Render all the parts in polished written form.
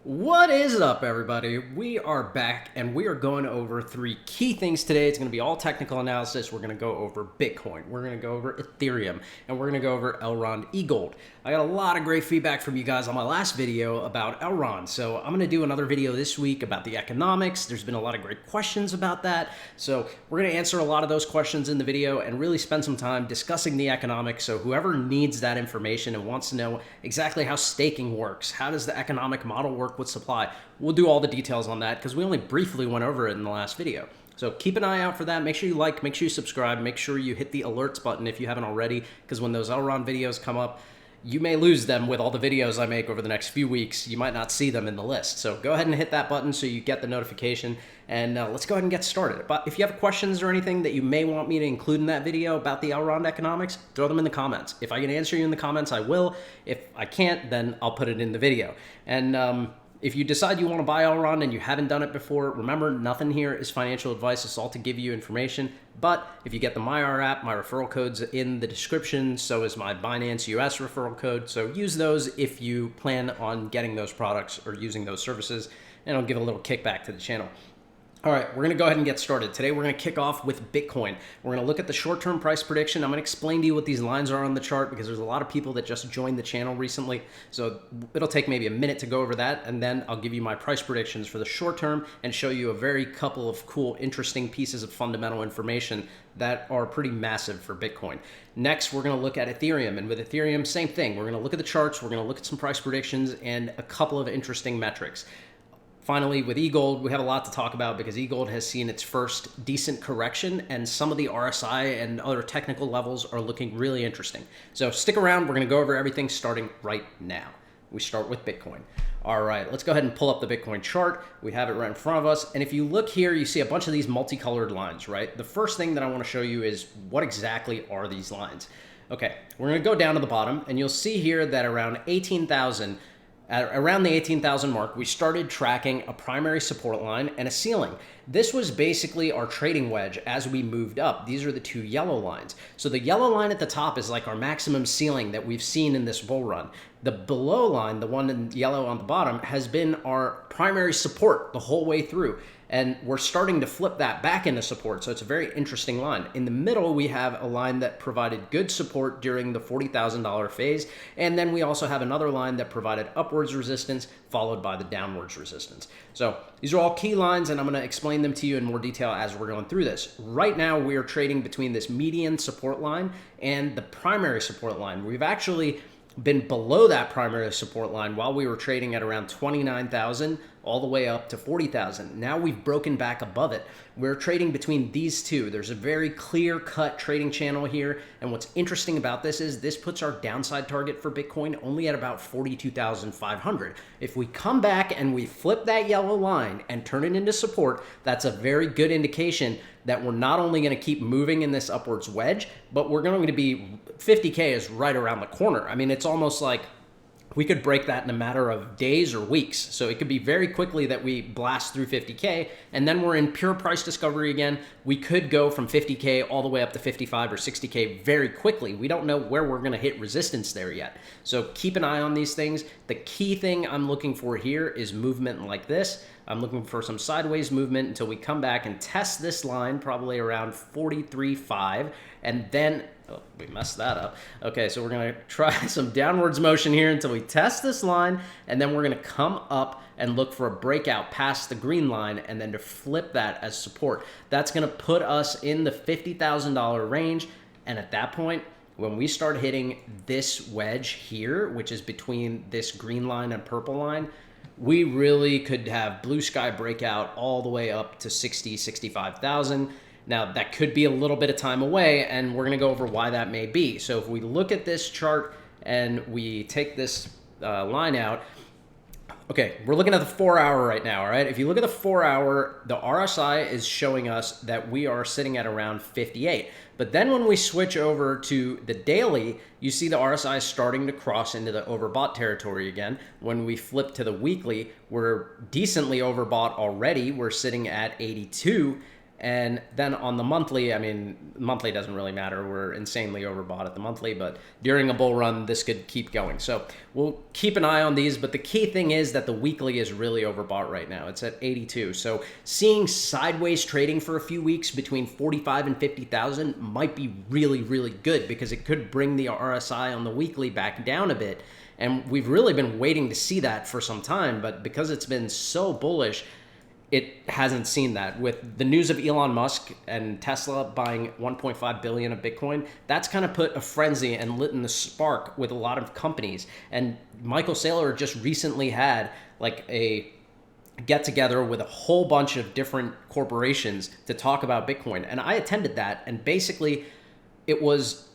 What is up, everybody? We are back and we are going over three key things today. It's going to be all technical analysis. We're going to go over Bitcoin, we're going to go over Ethereum, and we're going to go over Elrond EGLD. I got a lot of great feedback from you guys on my last video about Elrond, so I'm going to do another video this week about the economics. There's been a lot of great questions about that, so we're going to answer a lot of those questions in the video and really spend some time discussing the economics. So whoever needs that information and wants to know exactly how staking works, how does the economic model work with supply, we'll do all the details on that because we only briefly went over it in the last video. So keep an eye out for that. Make sure you like, make sure you subscribe, make sure you hit the alerts button if you haven't already, because when those Elrond videos come up, you may lose them with all the videos I make over the next few weeks. You might not see them in the list. So go ahead and hit that button so you get the notification, and let's go ahead and get started. But if you have questions or anything that you may want me to include in that video about the Elrond economics, throw them in the comments. If I can answer you in the comments, I will. If I can't, then I'll put it in the video. And if you decide you want to buy Elrond and you haven't done it before, remember, nothing here is financial advice. It's all to give you information. But if you get the Maiar app, my referral code's in the description. So is my Binance US referral code. So use those if you plan on getting those products or using those services, and I'll give a little kickback to the channel. All right, we're going to go ahead and get started. Today, we're going to kick off with Bitcoin. We're going to look at the short-term price prediction. I'm going to explain to you what these lines are on the chart because there's a lot of people that just joined the channel recently. So it'll take maybe a minute to go over that, and then I'll give you my price predictions for the short term and show you a very couple of cool, interesting pieces of fundamental information that are pretty massive for Bitcoin. Next, we're going to look at Ethereum. And with Ethereum, same thing. We're going to look at the charts. We're going to look at some price predictions and a couple of interesting metrics. Finally, with EGLD, we have a lot to talk about because EGLD has seen its first decent correction, and some of the RSI and other technical levels are looking really interesting. So stick around. We're going to go over everything starting right now. We start with Bitcoin. All right, let's go ahead and pull up the Bitcoin chart. We have it right in front of us. And if you look here, you see a bunch of these multicolored lines, right? The first thing that I want to show you is what exactly are these lines? Okay, we're going to go down to the bottom, and you'll see here that around 18,000, at around the 18,000 mark, we started tracking a primary support line and a ceiling. This was basically our trading wedge as we moved up. These are the two yellow lines. So the yellow line at the top is like our maximum ceiling that we've seen in this bull run. The below line, the one in yellow on the bottom, has been our primary support the whole way through. And we're starting to flip that back into support, so it's a very interesting line. In the middle, we have a line that provided good support during the $40,000 phase, and then we also have another line that provided upwards resistance, followed by the downwards resistance. So these are all key lines, and I'm going to explain them to you in more detail as we're going through this. Right now, we are trading between this median support line and the primary support line. We've actually been below that primary support line while we were trading at around 29,000 all the way up to 40,000. Now we've broken back above it. We're trading between these two. There's a very clear-cut trading channel here, and what's interesting about this is this puts our downside target for Bitcoin only at about 42,500. If we come back and we flip that yellow line and turn it into support, that's a very good indication that we're not only going to keep moving in this upwards wedge, but we're going to be 50K is right around the corner. I mean, it's almost like we could break that in a matter of days or weeks. So it could be very quickly that we blast through 50K, and then we're in pure price discovery again. We could go from 50K all the way up to 55 or 60K very quickly. We don't know where we're going to hit resistance there yet. So keep an eye on these things. The key thing I'm looking for here is movement like this. I'm looking for some sideways movement until we come back and test this line, probably around 43.5, and then oh, we messed that up. Okay, so we're going to try some downwards motion here until we test this line, and then we're going to come up and look for a breakout past the green line and then to flip that as support. That's going to put us in the $50,000 range, and at that point, when we start hitting this wedge here, which is between this green line and purple line, we really could have blue sky breakout all the way up to 60, 65,000. Now, that could be a little bit of time away, and we're going to go over why that may be. So if we look at this chart and we take this line out, okay, we're looking at the 4-hour right now, all right? If you look at the 4-hour, the RSI is showing us that we are sitting at around 58. But then when we switch over to the daily, you see the RSI starting to cross into the overbought territory again. When we flip to the weekly, we're decently overbought already. We're sitting at 82. And then on the monthly, I mean, monthly doesn't really matter. We're insanely overbought at the monthly, but during a bull run, this could keep going. So we'll keep an eye on these, but the key thing is that the weekly is really overbought right now. It's at 82. So seeing sideways trading for a few weeks between 45 and 50,000 might be really, really good, because it could bring the RSI on the weekly back down a bit. And we've really been waiting to see that for some time, but because it's been so bullish, it hasn't seen that. With the news of Elon Musk and Tesla buying 1.5 billion of Bitcoin, that's kind of put a frenzy and lit in the spark with a lot of companies. And Michael Saylor just recently had like a get together with a whole bunch of different corporations to talk about Bitcoin. And I attended that, and basically it was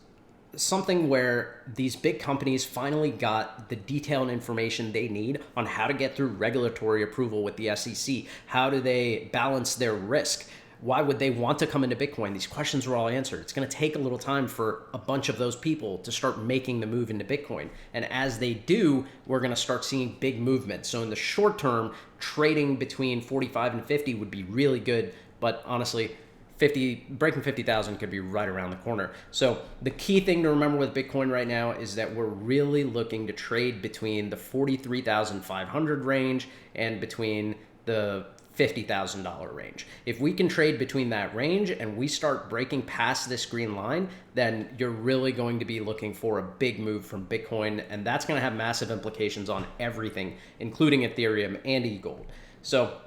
something where these big companies finally got the detailed information they need on how to get through regulatory approval with the SEC. How do they balance their risk? Why would they want to come into Bitcoin? These questions were all answered. It's going to take a little time for a bunch of those people to start making the move into Bitcoin. And as they do, we're going to start seeing big movements. So in the short term, trading between 45 and 50 would be really good. But honestly, breaking 50,000 could be right around the corner. So the key thing to remember with Bitcoin right now is that we're really looking to trade between the 43,500 range and between the $50,000 range. If we can trade between that range and we start breaking past this green line, then you're really going to be looking for a big move from Bitcoin, and that's going to have massive implications on everything, including Ethereum and EGLD. So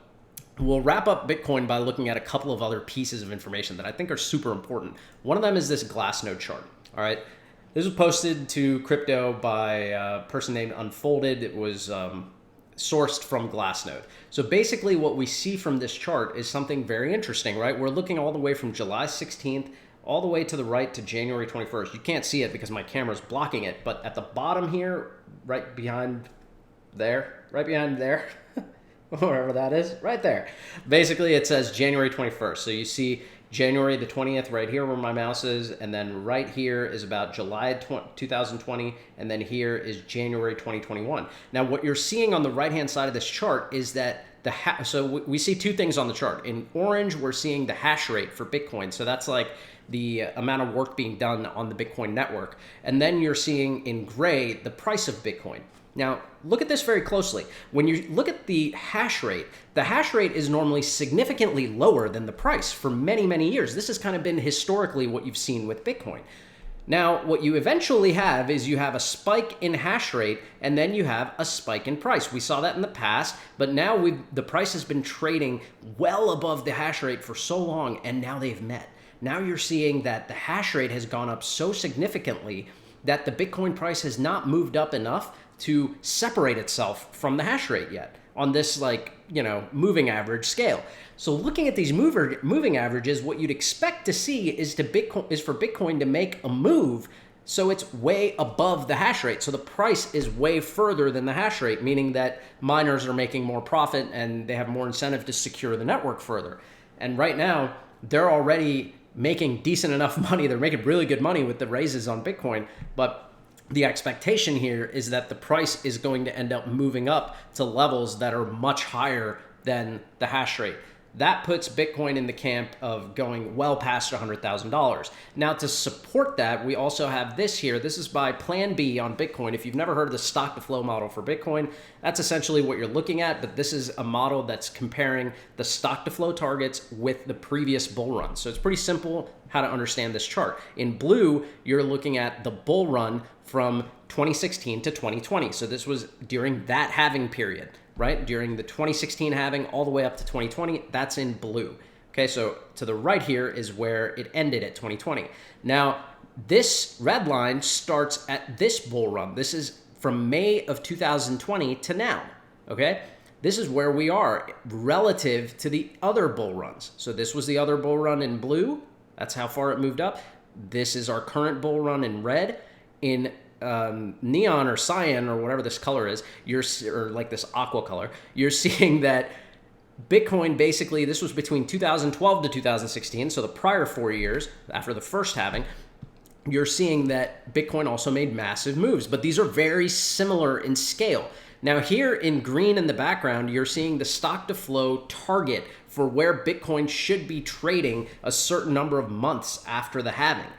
we'll wrap up Bitcoin by looking at a couple of other pieces of information that I think are super important. One of them is this Glassnode chart. All right. This was posted to crypto by a person named Unfolded. It was sourced from Glassnode. So basically what we see from this chart is something very interesting, right? We're looking all the way from July 16th all the way to the right to January 21st. You can't see it because my camera's blocking it, but at the bottom here, right behind there, wherever that is, right there. Basically, it says January 21st. So you see January the 20th right here where my mouse is, and then right here is about July 2020, and then here is January 2021. Now, what you're seeing on the right-hand side of this chart is that so we see two things on the chart. In orange, we're seeing the hash rate for Bitcoin. So that's like the amount of work being done on the Bitcoin network. And then you're seeing in gray the price of Bitcoin. Now, look at this very closely. When you look at the hash rate is normally significantly lower than the price for many, many years. This has kind of been historically what you've seen with Bitcoin. Now, what you eventually have is you have a spike in hash rate, and then you have a spike in price. We saw that in the past, but now the price has been trading well above the hash rate for so long, and now they've met. Now you're seeing that the hash rate has gone up so significantly that the Bitcoin price has not moved up enough to separate itself from the hash rate yet on this moving average scale. So looking at these moving averages, what you'd expect to see is for Bitcoin to make a move so it's way above the hash rate. So the price is way further than the hash rate, meaning that miners are making more profit and they have more incentive to secure the network further. And right now, they're already making decent enough money. They're making really good money with the raises on Bitcoin, but the expectation here is that the price is going to end up moving up to levels that are much higher than the hash rate. That puts Bitcoin in the camp of going well past $100,000. Now, to support that, we also have this here. This is by Plan B on Bitcoin. If you've never heard of the stock to flow model for Bitcoin, that's essentially what you're looking at. But this is a model that's comparing the stock to flow targets with the previous bull run. So it's pretty simple how to understand this chart. In blue, you're looking at the bull run from 2016 to 2020. So this was during that halving period, right? During the 2016 halving all the way up to 2020, that's in blue. Okay, so to the right here is where it ended at 2020. Now, this red line starts at this bull run. This is from May of 2020 to now, okay? This is where we are relative to the other bull runs. So this was the other bull run in blue. That's how far it moved up. This is our current bull run in red. In neon or cyan or whatever this color is, or like this aqua color, you're seeing that Bitcoin basically, this was between 2012 to 2016, so the prior 4 years after the first halving, you're seeing that Bitcoin also made massive moves, but these are very similar in scale. Now here in green in the background, you're seeing the stock to flow target for where Bitcoin should be trading a certain number of months after the halving.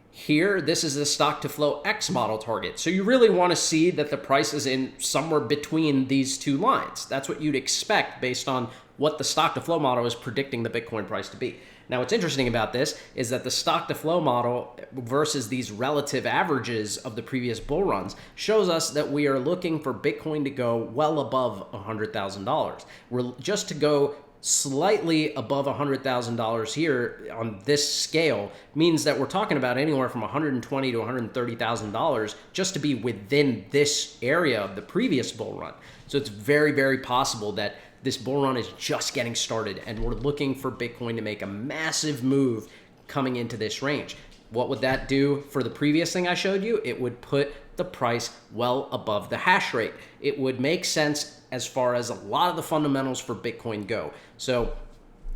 Here, this is the stock to flow X model target. So you really want to see that the price is in somewhere between these two lines. That's what you'd expect based on what the stock to flow model is predicting the Bitcoin price to be. Now, what's interesting about this is that the stock to flow model versus these relative averages of the previous bull runs shows us that we are looking for Bitcoin to go well above $100,000. We're just to go slightly above $100,000 here on this scale means that we're talking about anywhere from $120,000 to $130,000 just to be within this area of the previous bull run. So it's very, very possible that this bull run is just getting started and we're looking for Bitcoin to make a massive move coming into this range. What would that do for the previous thing I showed you? It would put the price well above the hash rate. It would make sense as far as a lot of the fundamentals for Bitcoin go. So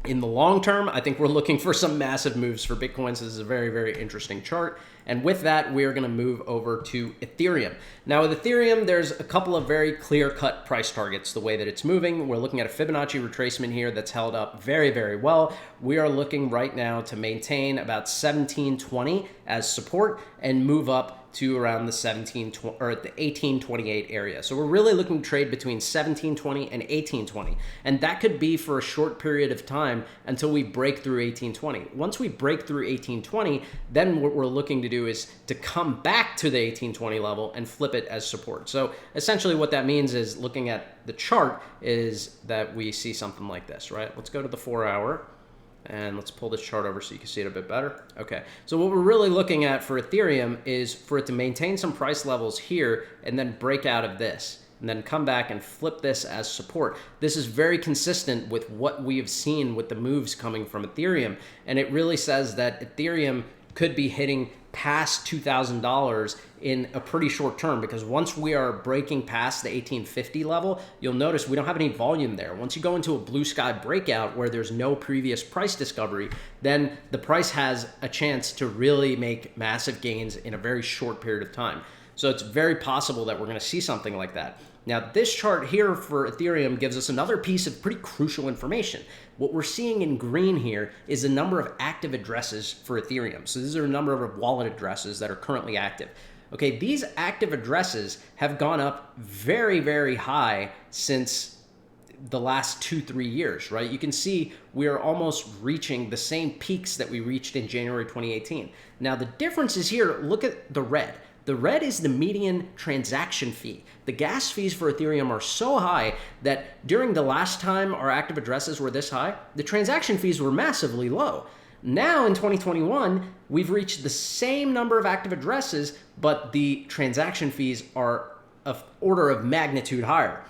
in the long term, I think we're looking for some massive moves for Bitcoin. So this is a very, very interesting chart. And with that, we're going to move over to Ethereum. Now with Ethereum, there's a couple of very clear-cut price targets the way that it's moving. We're looking at a Fibonacci retracement here that's held up very, very well. We are looking right now to maintain about 1720 as support and move up to around the 1828 area. So we're really looking to trade between 1720 and 1820. And that could be for a short period of time until we break through 1820. Once we break through 1820, then what we're looking to do is to come back to the 1820 level and flip it as support. So essentially what that means is, looking at the chart, is that we see something like this, right? Let's go to the 4-hour. And let's pull this chart over so you can see it a bit better. Okay, so what we're really looking at for Ethereum is for it to maintain some price levels here and then break out of this and then come back and flip this as support. This is very consistent with what we have seen with the moves coming from Ethereum. And it really says that Ethereum could be hitting past $2,000 in a pretty short term, because once we are breaking past the 1850 level, you'll notice we don't have any volume there. Once you go into a blue sky breakout where there's no previous price discovery, then the price has a chance to really make massive gains in a very short period of time. So it's very possible that we're going to see something like that. Now, this chart here for Ethereum gives us another piece of pretty crucial information. What we're seeing in green here is the number of active addresses for Ethereum. So these are a number of wallet addresses that are currently active. Okay, these active addresses have gone up very, very high since the last 2-3 years, right? You can see we are almost reaching the same peaks that we reached in January 2018. Now, the difference is here. Look at the red. The red is the median transaction fee. The gas fees for Ethereum are so high that during the last time our active addresses were this high, the transaction fees were massively low. Now in 2021, we've reached the same number of active addresses, but the transaction fees are of order of magnitude higher.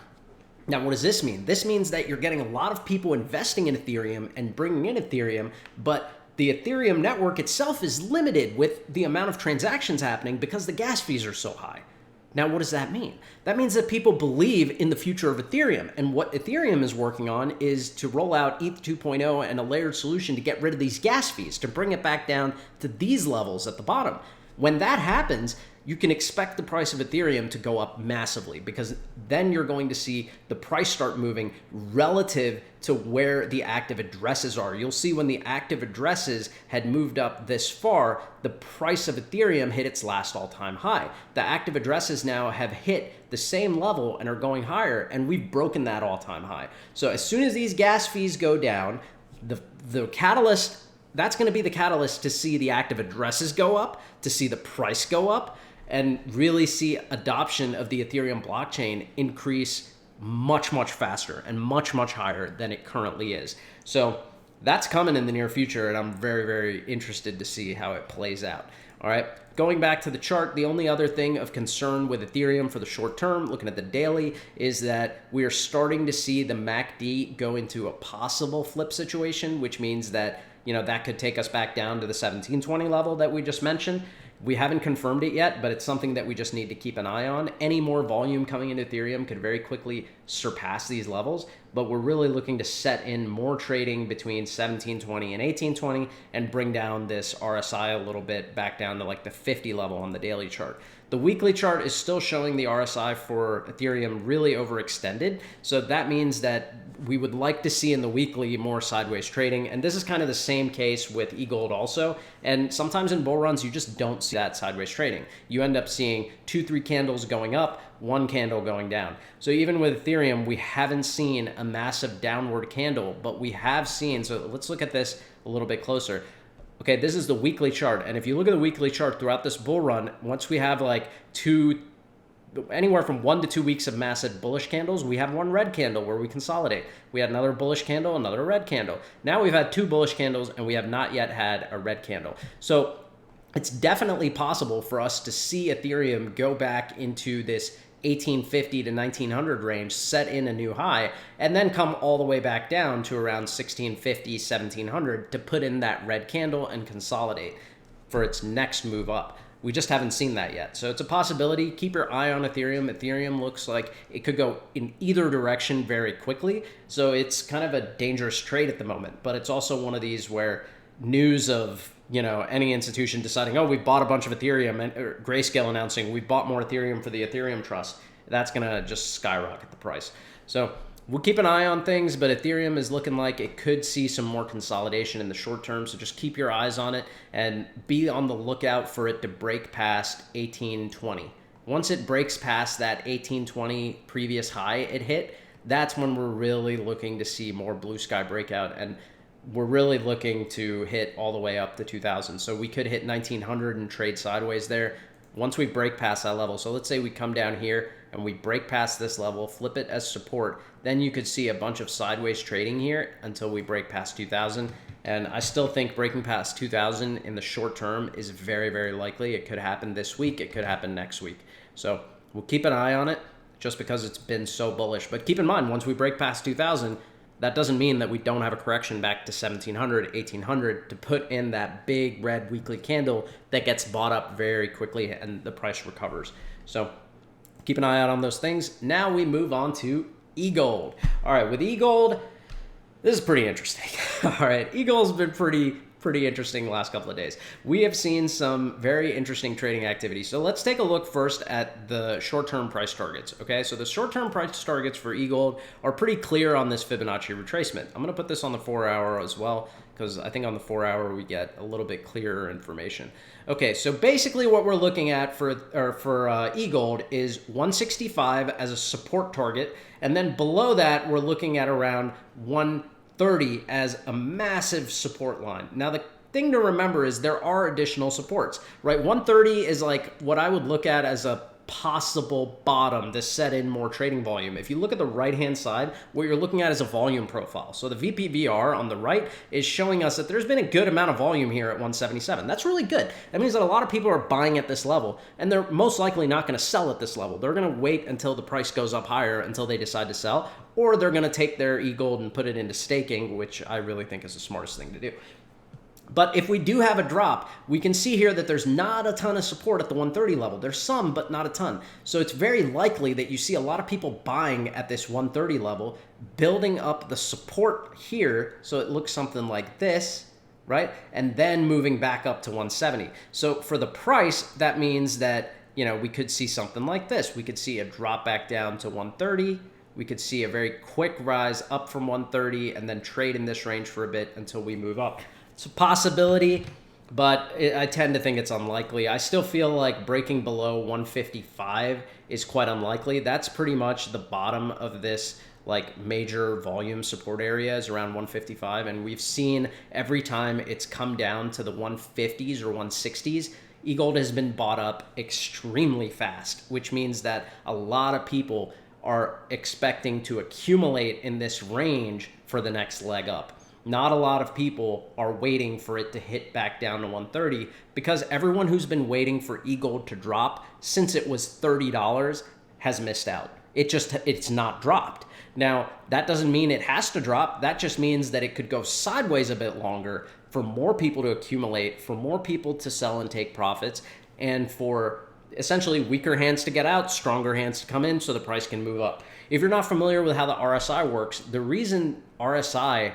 Now, what does this mean? This means that you're getting a lot of people investing in Ethereum and bringing in Ethereum, but the Ethereum network itself is limited with the amount of transactions happening because the gas fees are so high. Now, what does that mean? That means that people believe in the future of Ethereum. And what Ethereum is working on is to roll out ETH 2.0 and a layered solution to get rid of these gas fees, to bring it back down to these levels at the bottom. When that happens, you can expect the price of Ethereum to go up massively, because then you're going to see the price start moving relative to where the active addresses are. You'll see when the active addresses had moved up this far, the price of Ethereum hit its last all-time high. The active addresses now have hit the same level and are going higher, and we've broken that all-time high. So as soon as these gas fees go down, the catalyst, that's going to be the catalyst to see the active addresses go up, to see the price go up, and really see adoption of the Ethereum blockchain increase much, much faster and much, much higher than it currently is. So that's coming in the near future, and I'm very, very interested to see how it plays out. All right, going back to the chart, the only other thing of concern with Ethereum for the short term, looking at the daily, is that we are starting to see the MACD go into a possible flip situation, which means that, you know, that could take us back down to the 1720 level that we just mentioned. We haven't confirmed it yet, but it's something that we just need to keep an eye on. Any more volume coming into Ethereum could very quickly surpass these levels. but we're really looking to set in more trading between 1720 and 1820 and bring down this RSI a little bit back down to like the 50 level on the daily chart. The weekly chart is still showing the RSI for Ethereum really overextended. So that means that we would like to see in the weekly more sideways trading. And this is kind of the same case with EGLD also. And sometimes in bull runs, you just don't see that sideways trading. You end up seeing 2-3 candles going up, 1 candle going down. So even with Ethereum, we haven't seen a massive downward candle, but we have seen, so let's look at this a little bit closer. Okay, this is the weekly chart. And if you look at the weekly chart throughout this bull run, once we have like anywhere from 1 to 2 weeks of massive bullish candles, we have 1 red candle where we consolidate. We had another bullish candle, another red candle. Now we've had 2 bullish candles and we have not yet had a red candle. So it's definitely possible for us to see Ethereum go back into this 1850 to 1900 range, set in a new high, and then come all the way back down to around 1650, 1700 to put in that red candle and consolidate for its next move up. We just haven't seen that yet. So it's a possibility. Keep your eye on Ethereum. Ethereum looks like it could go in either direction very quickly. So it's kind of a dangerous trade at the moment, but it's also one of these where news of any institution deciding, oh, we bought a bunch of Ethereum, and Grayscale announcing we bought more Ethereum for the Ethereum Trust, that's going to just skyrocket the price. So we'll keep an eye on things, but Ethereum is looking like it could see some more consolidation in the short term. So just keep your eyes on it and be on the lookout for it to break past 1820. Once it breaks past that 1820 previous high it hit, that's when we're really looking to see more blue sky breakout, and we're really looking to hit all the way up to 2000. So we could hit 1900 and trade sideways there once we break past that level. So let's say we come down here and we break past this level, flip it as support, then you could see a bunch of sideways trading here until we break past 2000. And I still think breaking past 2000 in the short term is very, very likely. It could happen this week. It could happen next week. So we'll keep an eye on it just because it's been so bullish. But keep in mind, once we break past 2000, that doesn't mean that we don't have a correction back to 1700, 1800 to put in that big red weekly candle that gets bought up very quickly and the price recovers. So keep an eye out on those things. Now we move on to EGLD. All right, with EGLD, this is pretty interesting. All right, EGLD's been pretty interesting the last couple of days. We have seen some very interesting trading activity. So let's take a look first at the short-term price targets, okay? So the short-term price targets for EGLD are pretty clear on this Fibonacci retracement. I'm gonna put this on the 4-hour as well, because I think on the 4-hour we get a little bit clearer information. Okay, so basically what we're looking at for EGLD is 165 as a support target, and then below that we're looking at around 130 as a massive support line. Now the thing to remember is there are additional supports, right? 130 is like what I would look at as a possible bottom to set in more trading volume. If you look at the right-hand side, what you're looking at is a volume profile. So the VPVR on the right is showing us that there's been a good amount of volume here at 177. That's really good. That means that a lot of people are buying at this level, and they're most likely not going to sell at this level. They're going to wait until the price goes up higher until they decide to sell, or they're going to take their EGLD and put it into staking, which I really think is the smartest thing to do. But if we do have a drop, we can see here that there's not a ton of support at the 130 level. There's some, but not a ton. So it's very likely that you see a lot of people buying at this 130 level, building up the support here. So it looks something like this, right? And then moving back up to 170. So for the price, that means that, we could see something like this. We could see a drop back down to 130. We could see a very quick rise up from 130 and then trade in this range for a bit until we move up. It's a possibility, but I tend to think it's unlikely. I still feel like breaking below 155 is quite unlikely. That's pretty much the bottom of this major volume support area is around 155, and we've seen every time it's come down to the 150s or 160s, EGLD has been bought up extremely fast, which means that a lot of people are expecting to accumulate in this range for the next leg up. Not a lot of people are waiting for it to hit back down to 130 because everyone who's been waiting for EGLD to drop since it was $30 has missed out. It's not dropped. Now, that doesn't mean it has to drop. That just means that it could go sideways a bit longer for more people to accumulate, for more people to sell and take profits, and for essentially weaker hands to get out, stronger hands to come in so the price can move up. If you're not familiar with how the RSI works, the reason RSI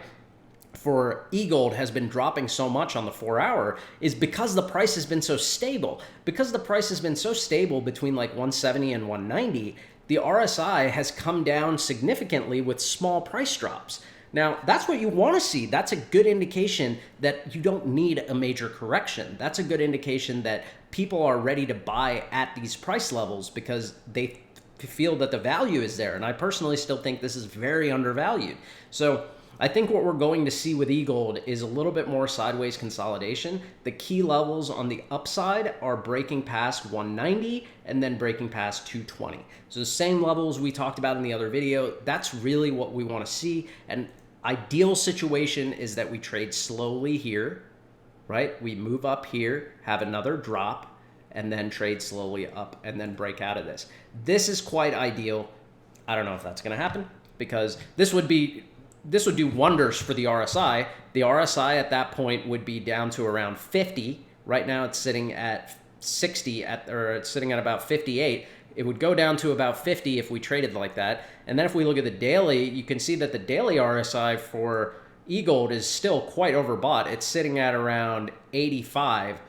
for EGLD has been dropping so much on the 4-hour is because the price has been so stable. Because the price has been so stable between like 170 and 190, the RSI has come down significantly with small price drops. Now, that's what you want to see. That's a good indication that you don't need a major correction. That's a good indication that people are ready to buy at these price levels because they feel that the value is there. And I personally still think this is very undervalued. So I think what we're going to see with EGLD is a little bit more sideways consolidation. The key levels on the upside are breaking past 190 and then breaking past 220. So the same levels we talked about in the other video, that's really what we want to see. And ideal situation is that we trade slowly here, right? We move up here, have another drop, and then trade slowly up and then break out of this. This is quite ideal. I don't know if that's going to happen because this would do wonders for the RSI. The RSI at that point would be down to around 50. Right now it's sitting at 60 or it's sitting at about 58. It would go down to about 50 if we traded like that. And then if we look at the daily, you can see that the daily RSI for EGLD is still quite overbought. It's sitting at around 85.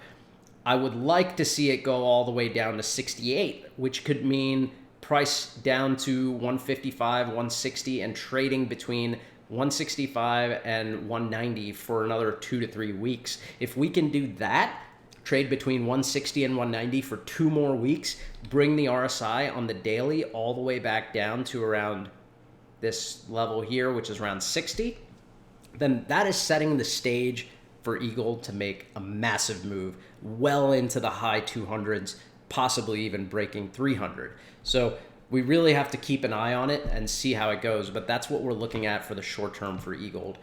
I would like to see it go all the way down to 68, which could mean price down to 155, 160 and trading between 165 and 190 for another 2 to 3 weeks. If we can do that, trade between 160 and 190 for 2 more weeks, bring the RSI on the daily all the way back down to around this level here, which is around 60, then that is setting the stage for EGLD to make a massive move well into the high 200s, possibly even breaking 300. So we really have to keep an eye on it and see how it goes, but that's what we're looking at for the short term for EGLD.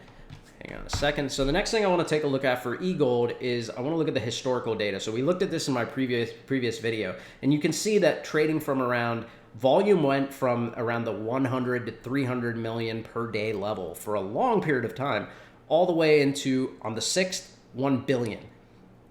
Hang on a second. So the next thing I want to take a look at for EGLD is I want to look at the historical data. So we looked at this in my previous video, and you can see that trading from around volume went from around the 100 to 300 million per day level for a long period of time, all the way into, on the 6th, 1 billion,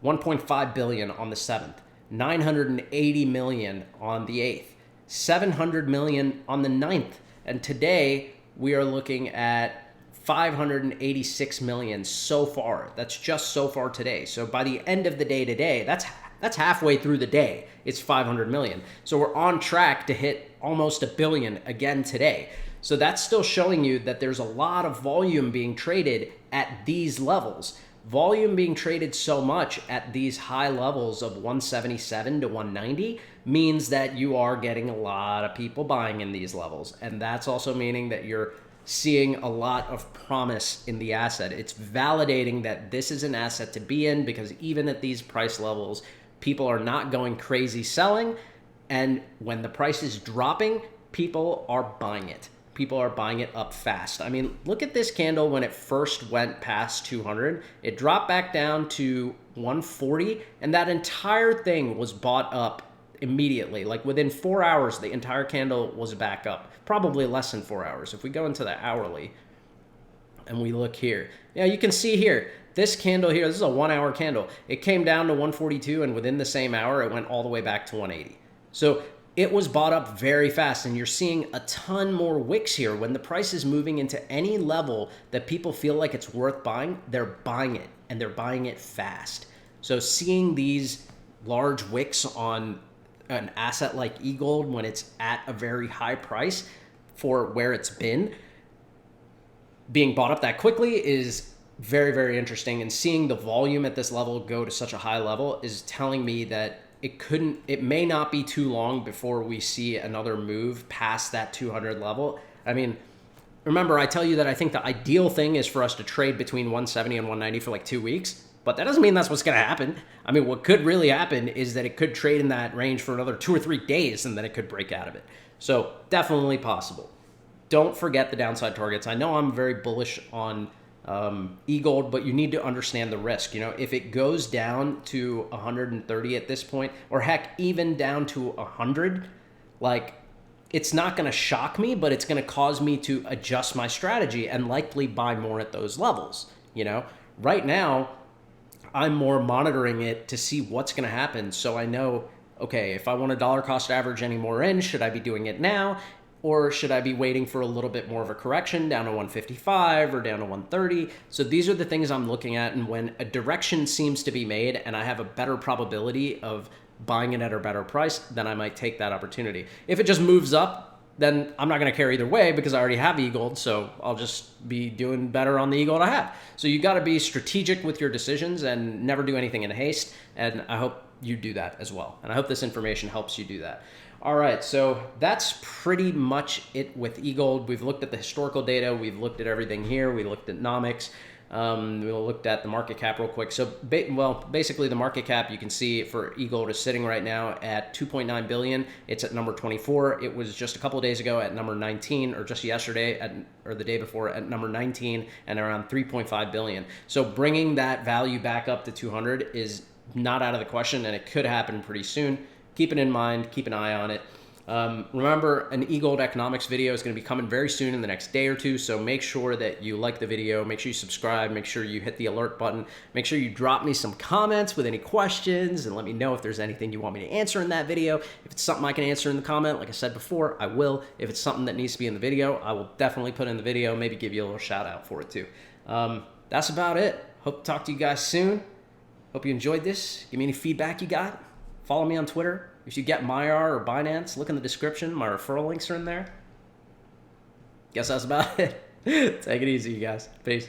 1.5 billion on the 7th, 980 million on the 8th, 700 million on the 9th, and today we are looking at 586 million so far. That's just so far today. So by the end of the day today, that's halfway through the day. It's 500 million. So we're on track to hit almost 1 billion again today. So that's still showing you that there's a lot of volume being traded at these levels. Volume being traded so much at these high levels of 177 to 190 means that you are getting a lot of people buying in these levels. And that's also meaning that you're seeing a lot of promise in the asset. It's validating that this is an asset to be in because even at these price levels, people are not going crazy selling. And when the price is dropping, people are buying it. People are buying it up fast. I mean, look at this candle when it first went past 200. It dropped back down to 140, and that entire thing was bought up immediately. Like within 4 hours, the entire candle was back up. Probably less than 4 hours. If we go into the hourly and we look here, yeah, you can see here, this candle here, this is a 1 hour candle. It came down to 142, and within the same hour, it went all the way back to 180. So it was bought up very fast, and you're seeing a ton more wicks here. When the price is moving into any level that people feel like it's worth buying, they're buying it, and they're buying it fast. So seeing these large wicks on an asset like EGLD when it's at a very high price for where it's been, being bought up that quickly is very, very interesting. And seeing the volume at this level go to such a high level is telling me that it may not be too long before we see another move past that 200 level. I mean, remember, I tell you that I think the ideal thing is for us to trade between 170 and 190 for like 2 weeks, but that doesn't mean that's what's going to happen. I mean, what could really happen is that it could trade in that range for another 2 or 3 days, and then it could break out of it. So definitely possible. Don't forget the downside targets. I know I'm very bullish on EGLD, but you need to understand the risk. You know, if it goes down to 130 at this point, or heck, even down to 100, like, it's not going to shock me, but it's going to cause me to adjust my strategy and likely buy more at those levels. You know, right now, I'm more monitoring it to see what's going to happen. So I know, okay, if I want a dollar cost average any more in, should I be doing it now? Or should I be waiting for a little bit more of a correction down to 155 or down to 130? So these are the things I'm looking at. And when a direction seems to be made and I have a better probability of buying it at a better price, then I might take that opportunity. If it just moves up, then I'm not going to care either way because I already have EGLD, so I'll just be doing better on the EGLD I have. So you got to be strategic with your decisions and never do anything in haste, and I hope you do that as well. And I hope this information helps you do that. All right, so that's pretty much it with EGLD. We've looked at the historical data. We've looked at everything here. We looked at nomics. We looked at the market cap real quick. So, basically the market cap, you can see for EGLD is sitting right now at 2.9 billion. It's at number 24. It was just a couple of days ago at number 19, or just yesterday or the day before at number 19 and around 3.5 billion. So bringing that value back up to 200 is not out of the question, and it could happen pretty soon. Keep it in mind, keep an eye on it. Remember, an EGLD economics video is going to be coming very soon in the next day or two, so make sure that you like the video, make sure you subscribe, make sure you hit the alert button, make sure you drop me some comments with any questions, and let me know if there's anything you want me to answer in that video. If it's something I can answer in the comment, like I said before, I will. If it's something that needs to be in the video, I will definitely put it in the video, maybe give you a little shout out for it too. That's about it. Hope to talk to you guys soon. Hope you enjoyed this. Give me any feedback you got. Follow me on Twitter. If you get Maiar or Binance, look in the description. My referral links are in there. Guess that's about it. Take it easy, you guys. Peace.